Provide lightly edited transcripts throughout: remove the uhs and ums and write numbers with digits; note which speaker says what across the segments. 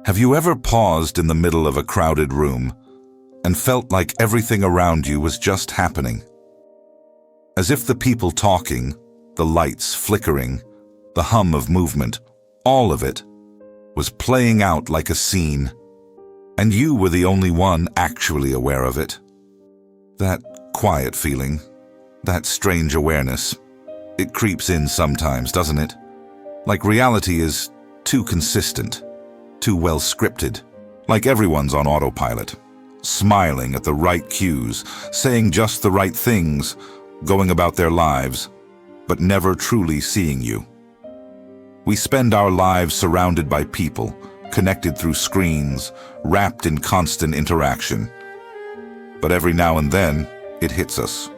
Speaker 1: Have you ever paused in the middle of a crowded room and felt like everything around you was just happening? As if the people talking, the lights flickering, the hum of movement, all of it was playing out like a scene, and you were the only one actually aware of it. That quiet feeling, that strange awareness, it creeps in sometimes, doesn't it? Like reality is too consistent, too well scripted, like everyone's on autopilot, smiling at the right cues, saying just the right things, going about their lives, but never truly seeing you. We spend our lives surrounded by people, connected through screens, wrapped in constant interaction. But every now and then, it hits us.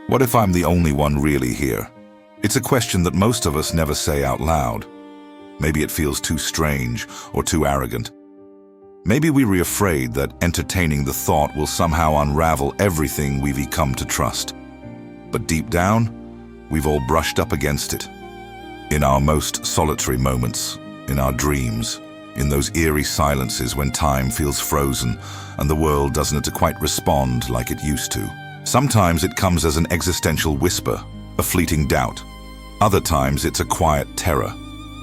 Speaker 1: What if I'm the only one really here? It's a question that most of us never say out loud. Maybe it feels too strange or too arrogant. Maybe we're afraid that entertaining the thought will somehow unravel everything we've come to trust. But deep down, we've all brushed up against it. In our most solitary moments, in our dreams, in those eerie silences when time feels frozen and the world doesn't quite respond like it used to. Sometimes it comes as an existential whisper, a fleeting doubt. Other times it's a quiet terror,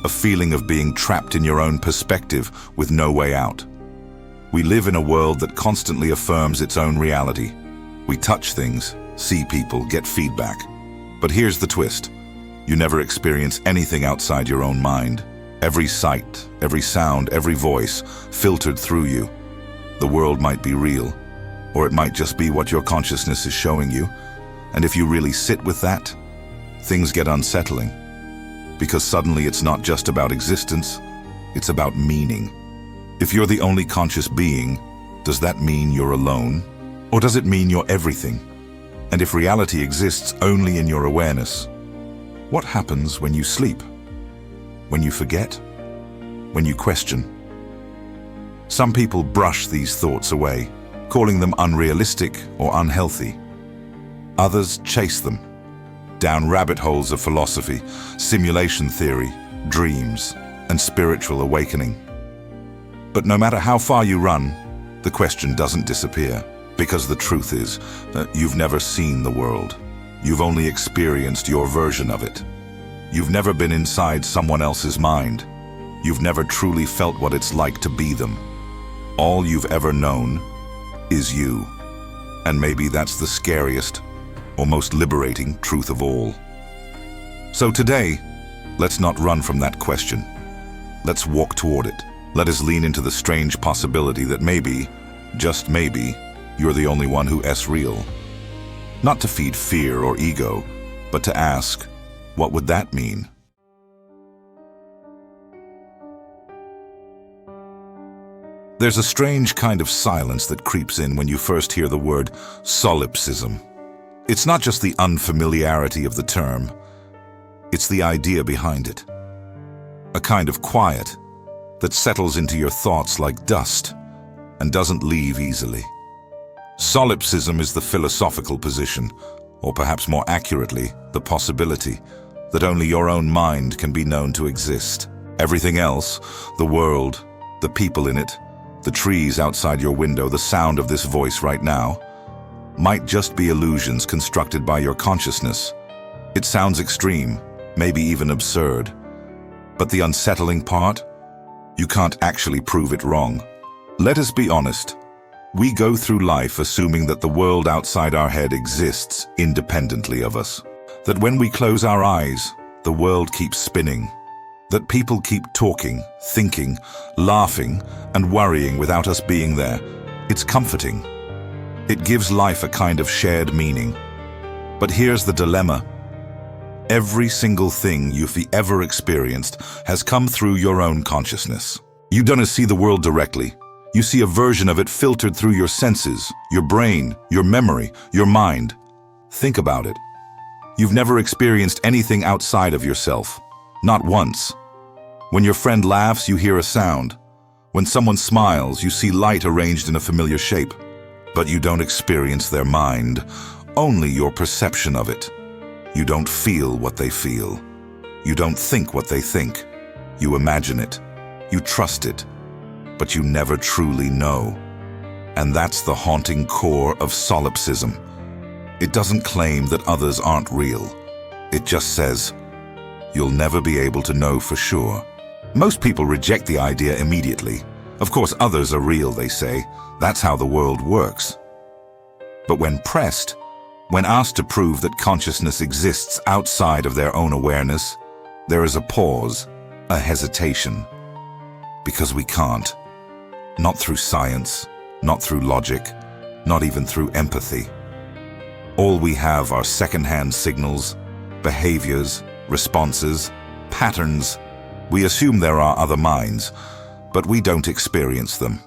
Speaker 1: a feeling of being trapped in your own perspective with no way out. We live in a world that constantly affirms its own reality. We touch things, see people, get feedback. But here's the twist. You never experience anything outside your own mind. Every sight, every sound, every voice filtered through you. The world might be real, or it might just be what your consciousness is showing you. And if you really sit with that, things get unsettling. Because suddenly it's not just about existence, it's about meaning. If you're the only conscious being, does that mean you're alone? Or does it mean you're everything? And if reality exists only in your awareness, what happens when you sleep? When you forget? When you question? Some people brush these thoughts away, calling them unrealistic or unhealthy. Others chase them, down rabbit holes of philosophy, simulation theory, dreams, and spiritual awakening. But no matter how far you run, the question doesn't disappear, because the truth is that you've never seen the world. You've only experienced your version of it. You've never been inside someone else's mind. You've never truly felt what it's like to be them. All you've ever known is you. And maybe that's the scariest or most liberating truth of all. So today, let's not run from that question. Let's walk toward it. Let us lean into the strange possibility that maybe, just maybe, you're the only one who is real. Not to feed fear or ego, but to ask, what would that mean? There's a strange kind of silence that creeps in when you first hear the word solipsism. It's not just the unfamiliarity of the term, it's the idea behind it. A kind of quiet that settles into your thoughts like dust and doesn't leave easily. Solipsism is the philosophical position, or perhaps more accurately, the possibility, that only your own mind can be known to exist. Everything else, the world, the people in it, the trees outside your window, the sound of this voice right now, might just be illusions constructed by your consciousness. It sounds extreme, maybe even absurd. But the unsettling part? You can't actually prove it wrong. Let us be honest. We go through life assuming that the world outside our head exists independently of us. That when we close our eyes, the world keeps spinning. That people keep talking, thinking, laughing, and worrying without us being there. It's comforting. It gives life a kind of shared meaning. But here's the dilemma. Every single thing you've ever experienced has come through your own consciousness. You don't see the world directly. You see a version of it filtered through your senses, your brain, your memory, your mind. Think about it. You've never experienced anything outside of yourself. Not once. When your friend laughs, you hear a sound. When someone smiles, you see light arranged in a familiar shape. But you don't experience their mind, only your perception of it. You don't feel what they feel. You don't think what they think. You imagine it. You trust it. but you never truly know. And that's the haunting core of solipsism. It doesn't claim that others aren't real. It just says, you'll never be able to know for sure. Most people reject the idea immediately. Of course, others are real, they say. That's how the world works. But when pressed, when asked to prove that consciousness exists outside of their own awareness, there is a pause, a hesitation. Because we can't. Not through science, not through logic, not even through empathy. All we have are secondhand signals, behaviors, responses, patterns. We assume there are other minds, but we don't experience them.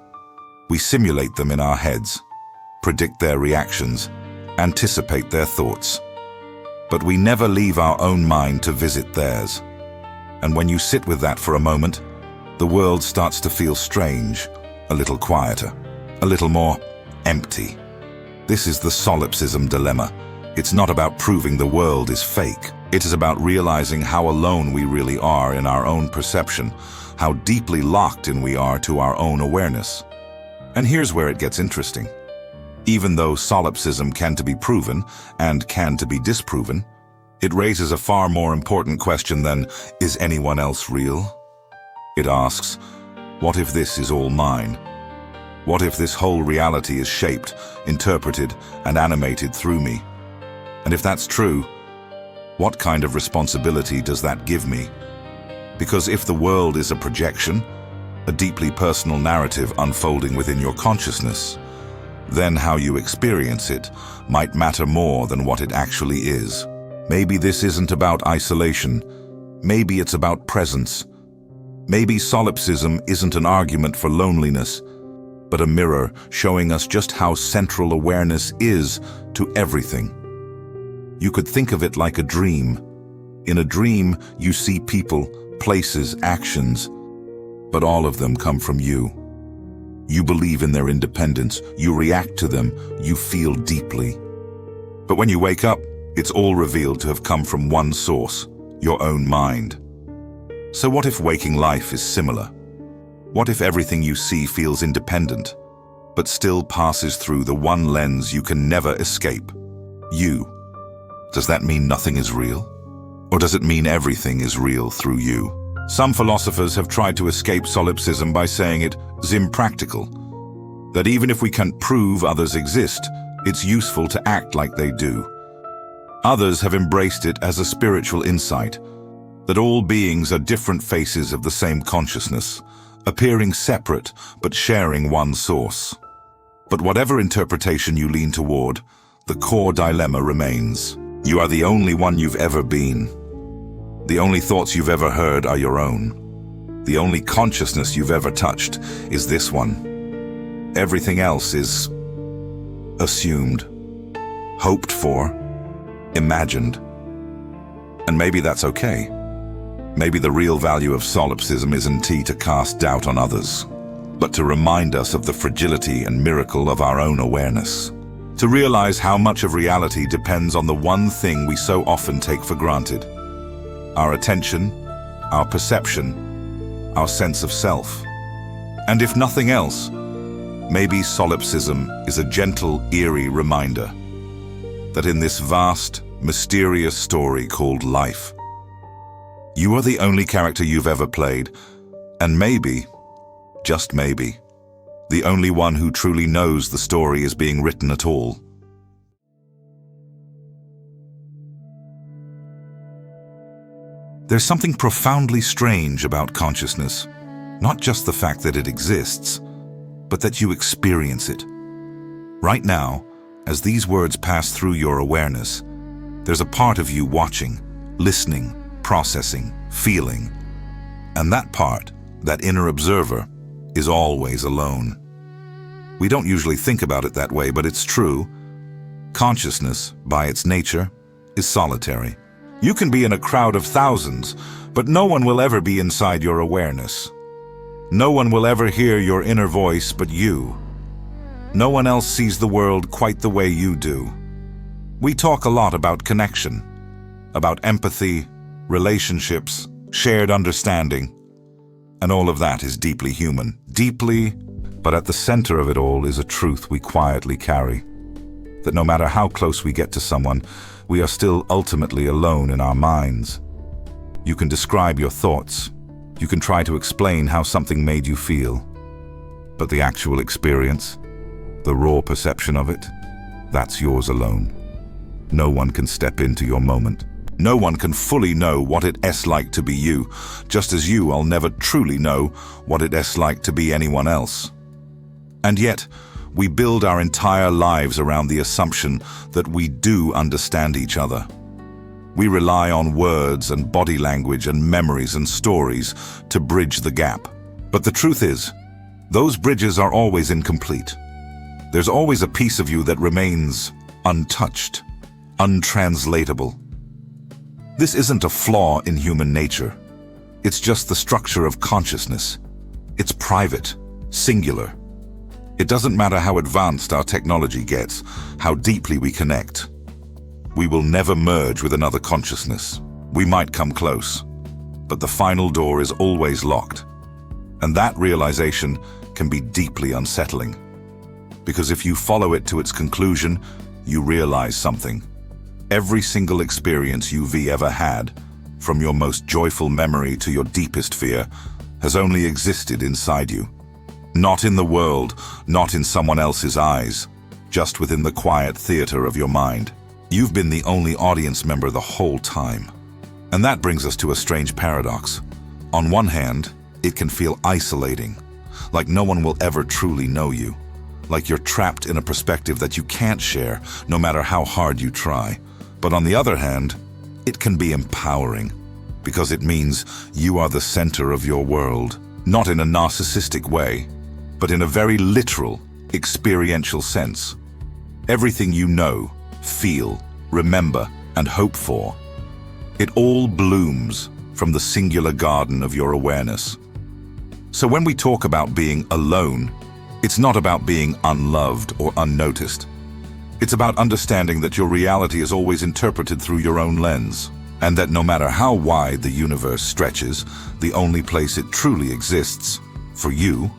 Speaker 1: We simulate them in our heads, predict their reactions, anticipate their thoughts. But we never leave our own mind to visit theirs. And when you sit with that for a moment, the world starts to feel strange, a little quieter, a little more empty. This is the Solipsism Dilemma. It's not about proving the world is fake. It is about realizing how alone we really are in our own perception, how deeply locked in we are to our own awareness. And here's where it gets interesting. Even though solipsism can be proven and can be disproven, it raises a far more important question than, is anyone else real? It asks, what if this is all mine? What if this whole reality is shaped, interpreted, and animated through me? And if that's true, what kind of responsibility does that give me? Because if the world is a projection, a deeply personal narrative unfolding within your consciousness, then how you experience it might matter more than what it actually is. Maybe this isn't about isolation. Maybe it's about presence. Maybe solipsism isn't an argument for loneliness, but a mirror showing us just how central awareness is to everything. You could think of it like a dream. In a dream, you see people, places, actions, but all of them come from you. You believe in their independence, you react to them, you feel deeply. But when you wake up, it's all revealed to have come from one source, your own mind. So what if waking life is similar? What if everything you see feels independent, but still passes through the one lens you can never escape? You. Does that mean nothing is real? Or does it mean everything is real through you? Some philosophers have tried to escape solipsism by saying it's impractical, that even if we can't prove others exist, it's useful to act like they do. Others have embraced it as a spiritual insight, that all beings are different faces of the same consciousness, appearing separate but sharing one source. But whatever interpretation you lean toward, the core dilemma remains. You are the only one you've ever been. The only thoughts you've ever heard are your own. The only consciousness you've ever touched is this one. Everything else is assumed, hoped for, imagined. And maybe that's okay. Maybe the real value of solipsism isn't to cast doubt on others, but to remind us of the fragility and miracle of our own awareness. To realize how much of reality depends on the one thing we so often take for granted: our attention, our perception, our sense of self. And if nothing else, maybe solipsism is a gentle, eerie reminder that in this vast, mysterious story called life, you are the only character you've ever played, and maybe, just maybe, the only one who truly knows the story is being written at all. There's something profoundly strange about consciousness, not just the fact that it exists, but that you experience it. Right now, as these words pass through your awareness, there's a part of you watching, listening, processing, feeling. And that part, that inner observer, is always alone. We don't usually think about it that way, but it's true. Consciousness, by its nature, is solitary. You can be in a crowd of thousands, but no one will ever be inside your awareness. No one will ever hear your inner voice but you. No one else sees the world quite the way you do. We talk a lot about connection, about empathy, relationships, shared understanding. And all of that is deeply human. Deeply, but at the center of it all is a truth we quietly carry. That no matter how close we get to someone, we are still ultimately alone in our minds. You can describe your thoughts. You can try to explain how something made you feel. But the actual experience, the raw perception of it, that's yours alone. No one can step into your moment. No one can fully know what it's like to be you, just as you'll never truly know what it's like to be anyone else. And yet, we build our entire lives around the assumption that we do understand each other. We rely on words and body language and memories and stories to bridge the gap. But the truth is, those bridges are always incomplete. There's always a piece of you that remains untouched, untranslatable. This isn't a flaw in human nature. It's just the structure of consciousness. It's private, singular. It doesn't matter how advanced our technology gets, how deeply we connect. We will never merge with another consciousness. We might come close, but the final door is always locked. And that realization can be deeply unsettling. Because if you follow it to its conclusion, you realize something. Every single experience you've ever had, from your most joyful memory to your deepest fear, has only existed inside you. Not in the world, not in someone else's eyes, just within the quiet theater of your mind. You've been the only audience member the whole time. And that brings us to a strange paradox. On one hand, it can feel isolating, like no one will ever truly know you, like you're trapped in a perspective that you can't share, no matter how hard you try. But on the other hand, it can be empowering, because it means you are the center of your world, not in a narcissistic way, but in a very literal, experiential sense. Everything you know, feel, remember, and hope for, it all blooms from the singular garden of your awareness. So when we talk about being alone, it's not about being unloved or unnoticed. It's about understanding that your reality is always interpreted through your own lens, and that no matter how wide the universe stretches, the only place it truly exists, for you,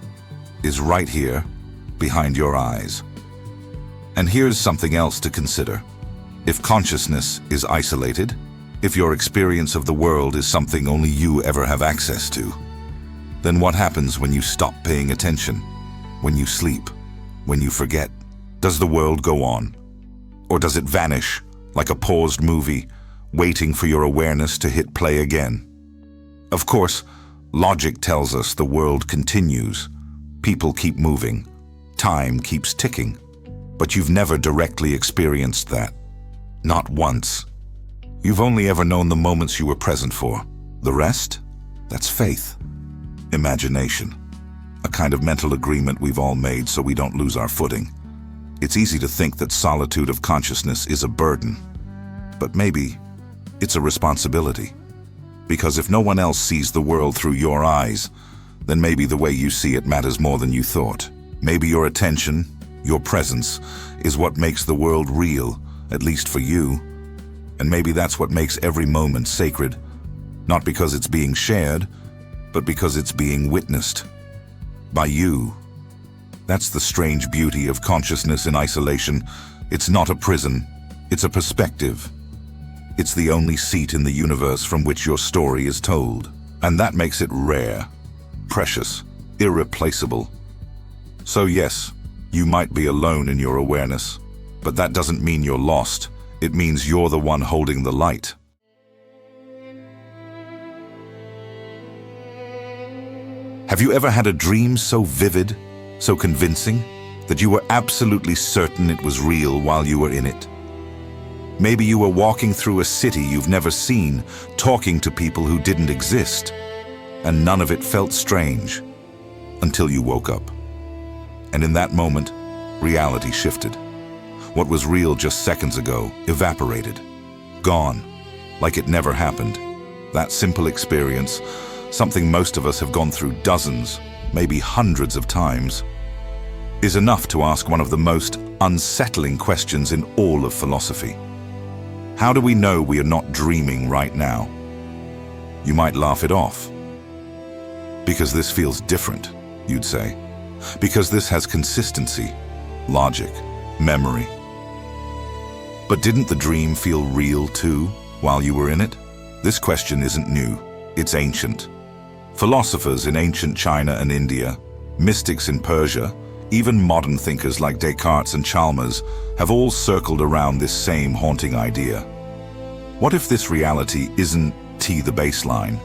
Speaker 1: is right here, behind your eyes. And here's something else to consider. If consciousness is isolated, if your experience of the world is something only you ever have access to, then what happens when you stop paying attention, when you sleep, when you forget? Does the world go on? Or does it vanish like a paused movie, waiting for your awareness to hit play again? Of course, logic tells us the world continues. People keep moving. Time keeps ticking. But you've never directly experienced that. Not once. You've only ever known the moments you were present for. The rest? That's faith. Imagination. A kind of mental agreement we've all made so we don't lose our footing. It's easy to think that solitude of consciousness is a burden. But maybe it's a responsibility. Because if no one else sees the world through your eyes, then maybe the way you see it matters more than you thought. Maybe your attention, your presence, is what makes the world real, at least for you. And maybe that's what makes every moment sacred, not because it's being shared, but because it's being witnessed. By you. That's the strange beauty of consciousness in isolation. It's not a prison, it's a perspective. It's the only seat in the universe from which your story is told. And that makes it rare, precious, irreplaceable. So yes, you might be alone in your awareness, but that doesn't mean you're lost. It means you're the one holding the light. Have you ever had a dream so vivid, so convincing, that you were absolutely certain it was real while you were in it? Maybe you were walking through a city you've never seen, talking to people who didn't exist, and none of it felt strange, until you woke up. And in that moment, reality shifted. What was real just seconds ago evaporated, gone, like it never happened. That simple experience, something most of us have gone through dozens, maybe hundreds of times, is enough to ask one of the most unsettling questions in all of philosophy. How do we know we are not dreaming right now? You might laugh it off. Because this feels different, you'd say. Because this has consistency, logic, memory. But didn't the dream feel real too, while you were in it? This question isn't new, it's ancient. Philosophers in ancient China and India, mystics in Persia, even modern thinkers like Descartes and Chalmers have all circled around this same haunting idea. What if this reality isn't the baseline?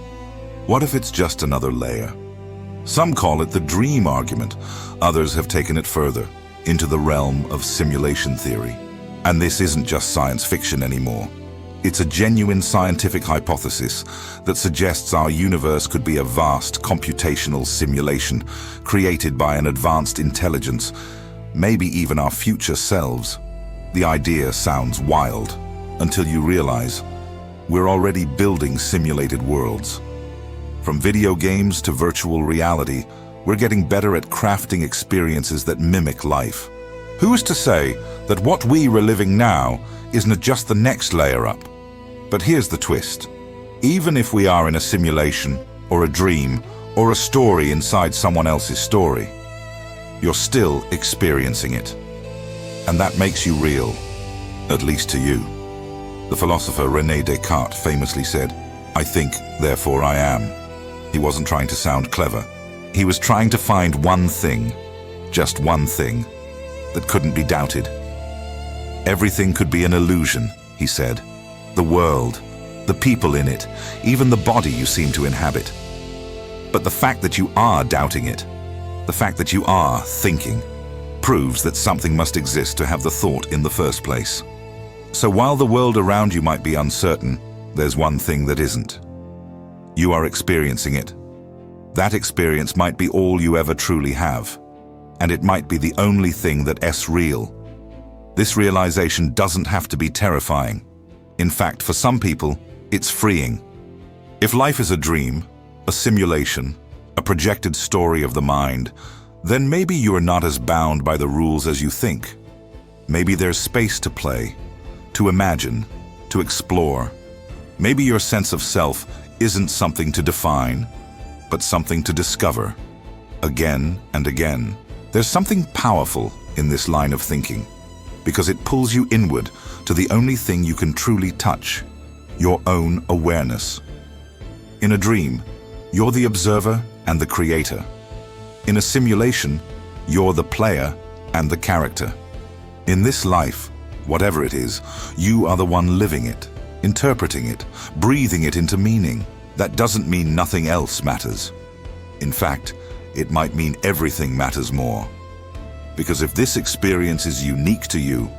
Speaker 1: What if it's just another layer? Some call it the dream argument. Others have taken it further, into the realm of simulation theory. And this isn't just science fiction anymore. It's a genuine scientific hypothesis that suggests our universe could be a vast computational simulation created by an advanced intelligence, maybe even our future selves. The idea sounds wild until you realize we're already building simulated worlds. From video games to virtual reality, we're getting better at crafting experiences that mimic life. Who's to say that what we're living now isn't just the next layer up? But here's the twist. Even if we are in a simulation, or a dream, or a story inside someone else's story, you're still experiencing it. And that makes you real, at least to you. The philosopher René Descartes famously said, "I think, therefore I am." He wasn't trying to sound clever. He was trying to find one thing, just one thing, that couldn't be doubted. Everything could be an illusion, he said. The world, the people in it, even the body you seem to inhabit. But the fact that you are doubting it, the fact that you are thinking, proves that something must exist to have the thought in the first place. So while the world around you might be uncertain, there's one thing that isn't. You are experiencing it. That experience might be all you ever truly have, and it might be the only thing that is real. This realization doesn't have to be terrifying. In fact, for some people, it's freeing. If life is a dream, a simulation, a projected story of the mind, then maybe you are not as bound by the rules as you think. Maybe there's space to play, to imagine, to explore. Maybe your sense of self isn't something to define, but something to discover. Again and again, there's something powerful in this line of thinking, because it pulls you inward to the only thing you can truly touch, your own awareness. In a dream, you're the observer and the creator. In a simulation, you're the player and the character. In this life, whatever it is, you are the one living it, interpreting it, breathing it into meaning. That doesn't mean nothing else matters. In fact, it might mean everything matters more. Because if this experience is unique to you,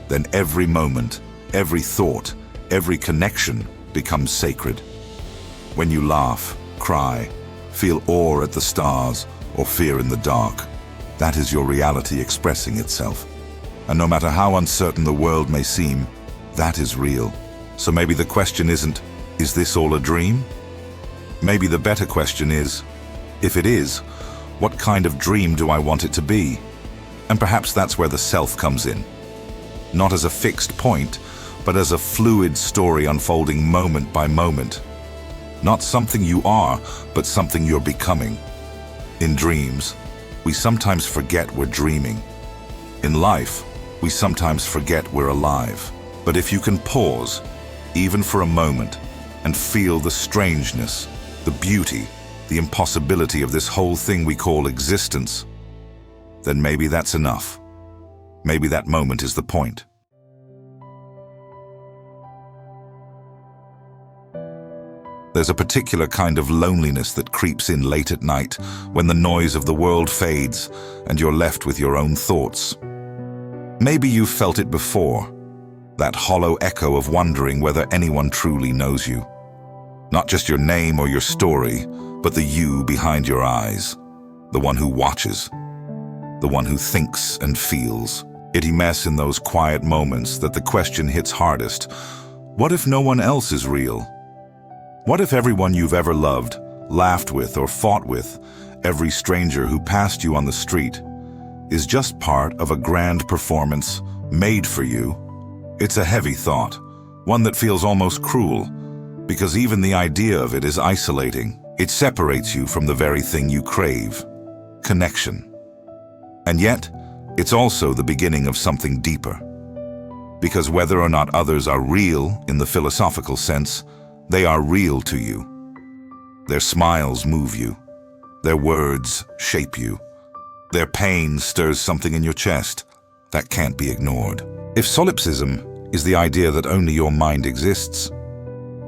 Speaker 1: then every moment, every thought, every connection becomes sacred. When you laugh, cry, feel awe at the stars, or fear in the dark, that is your reality expressing itself. And no matter how uncertain the world may seem, that is real. So maybe the question isn't, is this all a dream? Maybe the better question is, if it is, what kind of dream do I want it to be? And perhaps that's where the self comes in. Not as a fixed point, but as a fluid story unfolding moment by moment. Not something you are, but something you're becoming. In dreams, we sometimes forget we're dreaming. In life, we sometimes forget we're alive. But if you can pause, even for a moment, and feel the strangeness, the beauty, the impossibility of this whole thing we call existence, then maybe that's enough. Maybe that moment is the point. There's a particular kind of loneliness that creeps in late at night when the noise of the world fades and you're left with your own thoughts. Maybe you've felt it before, that hollow echo of wondering whether anyone truly knows you. Not just your name or your story, but the you behind your eyes, the one who watches, the one who thinks and feels. It's a mess in those quiet moments that the question hits hardest. What if no one else is real? What if everyone you've ever loved, laughed with or fought with, every stranger who passed you on the street, is just part of a grand performance made for you? It's a heavy thought, one that feels almost cruel, because even the idea of it is isolating. It separates you from the very thing you crave, connection. And yet, it's also the beginning of something deeper. Because whether or not others are real in the philosophical sense, they are real to you. Their smiles move you. Their words shape you. Their pain stirs something in your chest that can't be ignored. If solipsism is the idea that only your mind exists,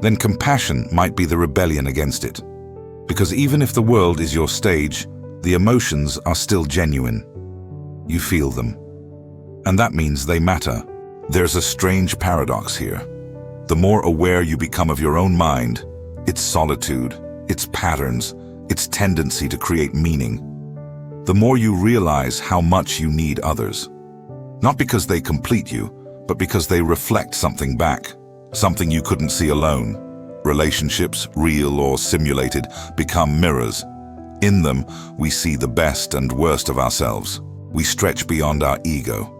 Speaker 1: then compassion might be the rebellion against it. Because even if the world is your stage, the emotions are still genuine. You feel them. And that means they matter. There's a strange paradox here. The more aware you become of your own mind, its solitude, its patterns, its tendency to create meaning, the more you realize how much you need others. Not because they complete you, but because they reflect something back, something you couldn't see alone. Relationships, real or simulated, become mirrors. In them, we see the best and worst of ourselves. We stretch beyond our ego.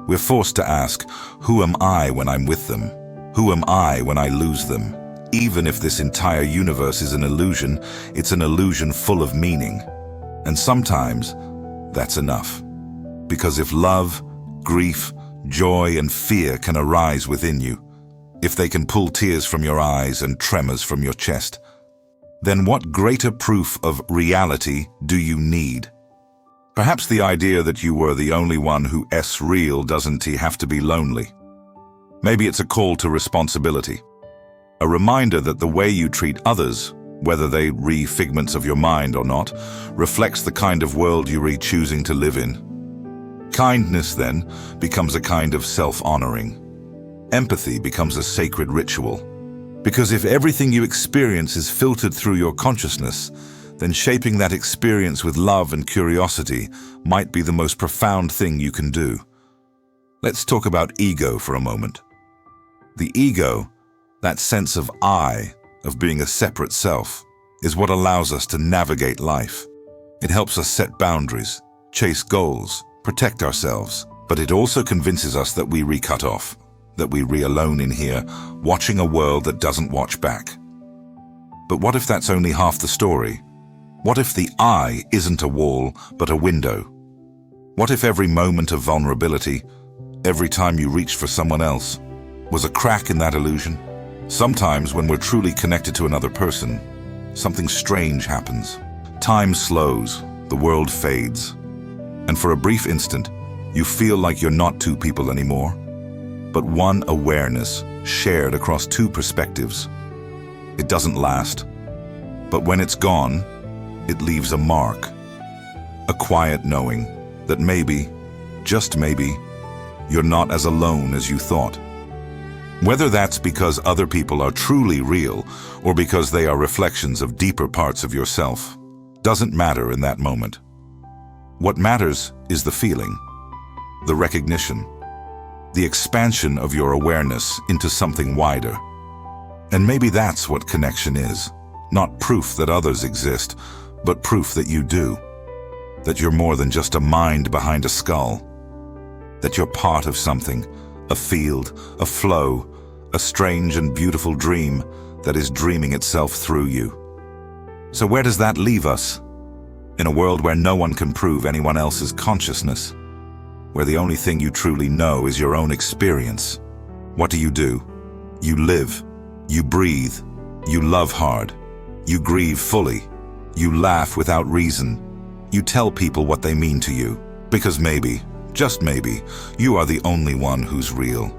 Speaker 1: We're forced to ask, who am I when I'm with them? Who am I when I lose them? Even if this entire universe is an illusion, it's an illusion full of meaning. And sometimes, that's enough. Because if love, grief, joy, and fear can arise within you, if they can pull tears from your eyes and tremors from your chest, then what greater proof of reality do you need? Perhaps the idea that you were the only one who is real doesn't have to be lonely. Maybe it's a call to responsibility. A reminder that the way you treat others, whether they be figments of your mind or not, reflects the kind of world you are choosing to live in. Kindness, then, becomes a kind of self-honoring. Empathy becomes a sacred ritual. Because if everything you experience is filtered through your consciousness, then shaping that experience with love and curiosity might be the most profound thing you can do. Let's talk about ego for a moment. The ego, that sense of I, of being a separate self, is what allows us to navigate life. It helps us set boundaries, chase goals, protect ourselves, but it also convinces us that we cut off, that we alone in here, watching a world that doesn't watch back. But what if that's only half the story? What if the I isn't a wall, but a window? What if every moment of vulnerability, every time you reached for someone else, was a crack in that illusion? Sometimes when we're truly connected to another person, something strange happens. Time slows, the world fades, and for a brief instant, you feel like you're not two people anymore, but one awareness shared across two perspectives. It doesn't last, but when it's gone, it leaves a mark, a quiet knowing that maybe, just maybe, you're not as alone as you thought. Whether that's because other people are truly real or because they are reflections of deeper parts of yourself, doesn't matter in that moment. What matters is the feeling, the recognition, the expansion of your awareness into something wider. And maybe that's what connection is, not proof that others exist, but proof that you do, that you're more than just a mind behind a skull, that you're part of something, a field, a flow, a strange and beautiful dream that is dreaming itself through you. So where does that leave us? In a world where no one can prove anyone else's consciousness, where the only thing you truly know is your own experience. What do? You live, you breathe, you love hard, you grieve fully, you laugh without reason, you tell people what they mean to you, because maybe, just maybe, you are the only one who's real.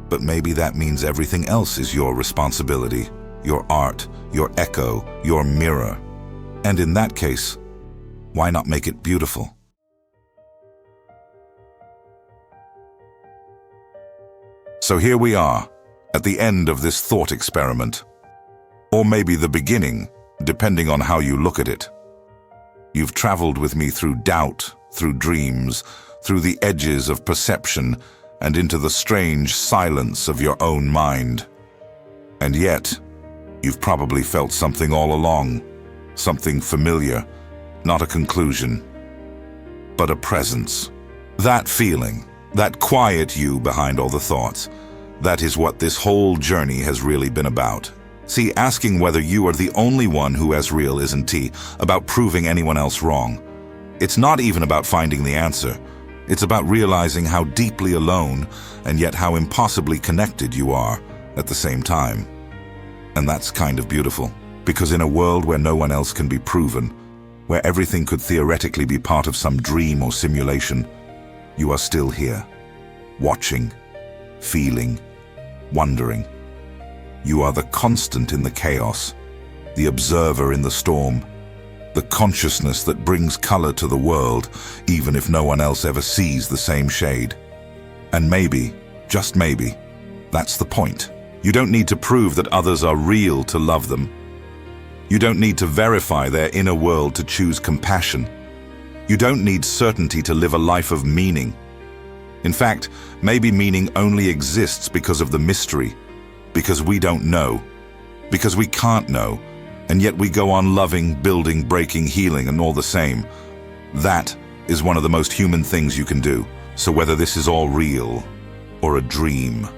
Speaker 1: But maybe that means everything else is your responsibility, your art, your echo, your mirror. And in that case, why not make it beautiful? So here we are, at the end of this thought experiment. Or maybe the beginning, depending on how you look at it. You've traveled with me through doubt, through dreams, through the edges of perception, and into the strange silence of your own mind. And yet, you've probably felt something all along, something familiar, not a conclusion, but a presence. That feeling, that quiet you behind all the thoughts, that is what this whole journey has really been about. See, asking whether you are the only one who is real isn't about proving anyone else wrong. It's not even about finding the answer. It's about realizing how deeply alone and yet how impossibly connected you are at the same time. And that's kind of beautiful, because in a world where no one else can be proven, where everything could theoretically be part of some dream or simulation, you are still here, watching, feeling, wondering. You are the constant in the chaos, the observer in the storm, the consciousness that brings color to the world, even if no one else ever sees the same shade. And maybe, just maybe, that's the point. You don't need to prove that others are real to love them. You don't need to verify their inner world to choose compassion. You don't need certainty to live a life of meaning. In fact, maybe meaning only exists because of the mystery, because we don't know, because we can't know, and yet we go on loving, building, breaking, healing, and all the same. That is one of the most human things you can do. So whether this is all real, or a dream,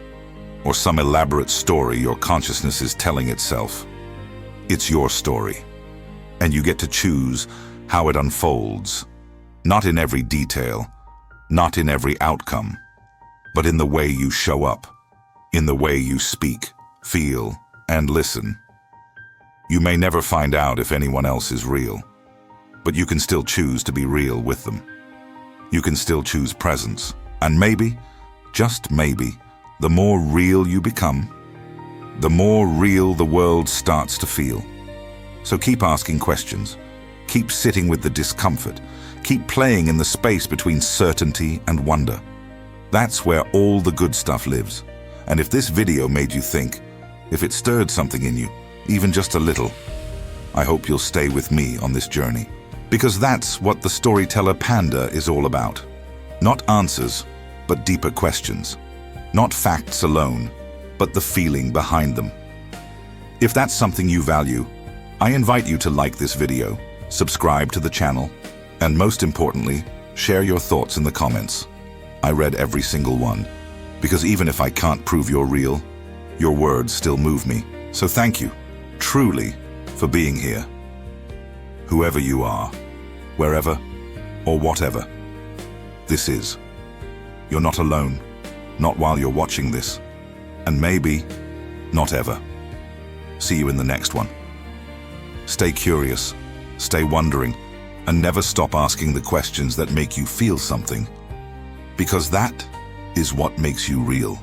Speaker 1: or some elaborate story your consciousness is telling itself, it's your story. And you get to choose how it unfolds. Not in every detail, not in every outcome, but in the way you show up, in the way you speak, feel, and listen. You may never find out if anyone else is real, but you can still choose to be real with them. You can still choose presence, and maybe, just maybe, the more real you become, the more real the world starts to feel. So keep asking questions, keep sitting with the discomfort, keep playing in the space between certainty and wonder. That's where all the good stuff lives. And if this video made you think, if it stirred something in you, even just a little, I hope you'll stay with me on this journey. Because that's what the Storyteller Panda is all about. Not answers, but deeper questions. Not facts alone, but the feeling behind them. If that's something you value, I invite you to like this video, subscribe to the channel, and most importantly, share your thoughts in the comments. I read every single one, because even if I can't prove you're real, your words still move me. So thank you, truly, for being here. Whoever you are, wherever or whatever, this is. You're not alone, not while you're watching this, and maybe not ever. See you in the next one. Stay curious, stay wondering, and never stop asking the questions that make you feel something, because that is what makes you real.